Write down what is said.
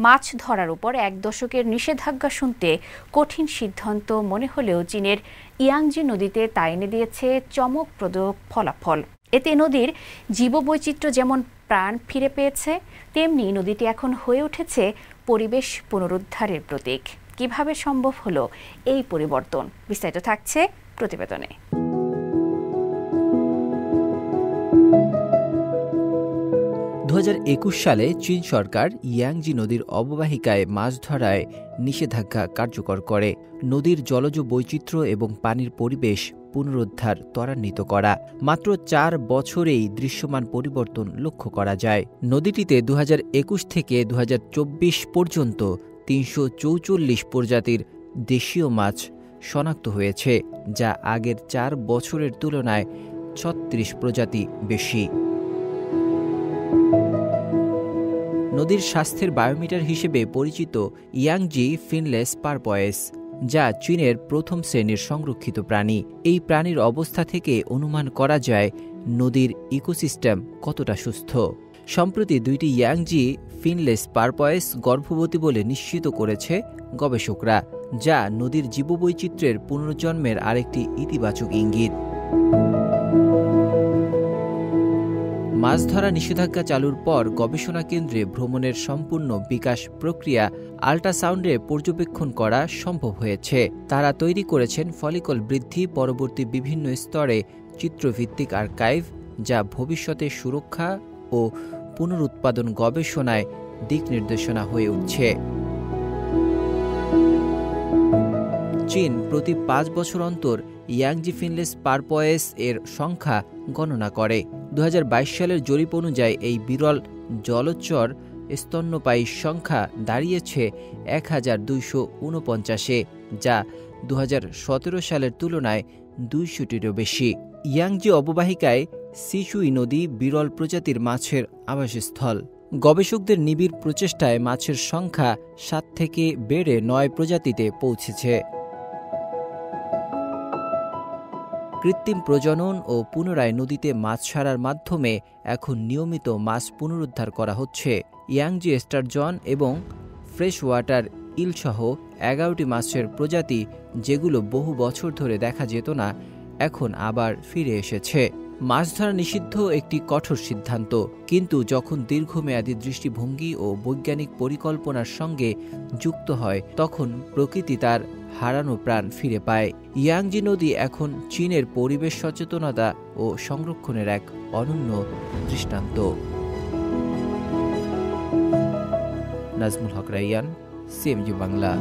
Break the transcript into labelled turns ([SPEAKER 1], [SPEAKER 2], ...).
[SPEAKER 1] মাছ ধরার উপর 1 দশকের নিষেধাজ্ঞা শুনতে কঠিন সিদ্ধান্ত মনে হলেও চীনের ইয়াংজি নদীতে তা এনে দিয়েছে চমকপ্রদ ফলাফল। এতে নদীর জীববৈচিত্র্য যেমন প্রাণ ফিরে পেয়েছে, তেমনি নদীটি এখন হয়ে উঠেছে পরিবেশ পুনরুদ্ধারের প্রতীক। কিভাবে সম্ভব হলো এই পরিবর্তন, বিস্তারিত থাকছে প্রতিবেদনে।
[SPEAKER 2] 2021 সালে চীন সরকার ইয়াংজি নদীর অববাহিকায় মাছ ধরায় নিষেধাজ্ঞা কার্যকর করে নদীর জলজ বৈচিত্র্য এবং পানির পরিবেশ পুনরুদ্ধার ত্বরান্বিত করা। মাত্র 4 বছরেই দৃশ্যমান পরিবর্তন লক্ষ্য করা যায়। নদীটিতে 2021 থেকে 2024 পর্যন্ত 344 প্রজাতির দেশীয় মাছ শনাক্ত হয়েছে, যা আগের 4 বছরের তুলনায় 36 প্রজাতি বেশি। নদীর স্বাস্থ্যের বায়োমিটার হিসেবে পরিচিত ইয়াংজি ফিনলেস পারপয়েস, যা চীনের প্রথম শ্রেণীর সংরক্ষিত প্রাণী। এই প্রাণীর অবস্থা থেকে অনুমান করা যায় নদীর ইকোসিস্টেম কতটা সুস্থ। সম্প্রতি 2টি ইয়াংজি ফিনলেস পারপয়েস গর্ভবতী বলে নিশ্চিত করেছে গবেষকরা, যা নদীর জীববৈচিত্র্যের পুনর্জন্মের আরেকটি ইতিবাচক ইঙ্গিত। মাছ ধরা নিষেধাজ্ঞা চালুর পর গবেষণা কেন্দ্রে ভ্রমণের সম্পূর্ণ বিকাশ প্রক্রিয়া আল্ট্রাসাউন্ডে পর্যবেক্ষণ করা সম্ভব হয়েছে। তারা তৈরি করেছেন ফলিকল বৃদ্ধি পরবর্তী বিভিন্ন স্তরে চিত্রভিত্তিক আর্কাইভ, যা ভবিষ্যতে সুরক্ষা ও পুনরুৎপাদন গবেষণায় দিক নির্দেশনা হয়ে উঠছে। চীন প্রতি 5 বছর অন্তর ইয়াংজি ফিনলেস পারপয়েস এর সংখ্যা গণনা করে। 2022 সালের জরিপ অনুযায়ী এই বিরল জলচর স্তন্যপায়ীর সংখ্যা দাঁড়িয়েছে 1249-এ, যা 2017 সালের তুলনায় 200টিরও বেশি। ইয়াংজি অববাহিকায় সিচুই নদী বিরল প্রজাতির মাছের আবাসস্থল। গবেষকদের নিবিড় প্রচেষ্টায় মাছের সংখ্যা 7 থেকে বেড়ে 9 প্রজাতিতে পৌঁছেছে। কৃত্রিম প্রজনন ও পুনরায় নদীতে মাছ ছাড়ার মাধ্যমে এখন নিয়মিত মাছ পুনরুদ্ধার করা হচ্ছে। ইয়াংজি স্টারজন এবং ফ্রেশ ওয়াটার ইলসহ 11টি মাছের প্রজাতি, যেগুলো বহু বছর ধরে দেখা যেত না, এখন আবার ফিরে এসেছে। মাছ ধরা নিষিদ্ধ একটি কঠোর সিদ্ধান্ত, কিন্তু যখন দীর্ঘমেয়াদী দৃষ্টিভঙ্গি ও বৈজ্ঞানিক পরিকল্পনার সঙ্গে যুক্ত হয়, তখন প্রকৃতি তার হারানো প্রাণ ফিরে পায়। ইয়াংজি নদী এখন চীনের পরিবেশ সচেতনতা ও সংরক্ষণের এক অনন্য দৃষ্টান্ত। নাজমুল হক রাইয়ান, সিএমজি বাংলা।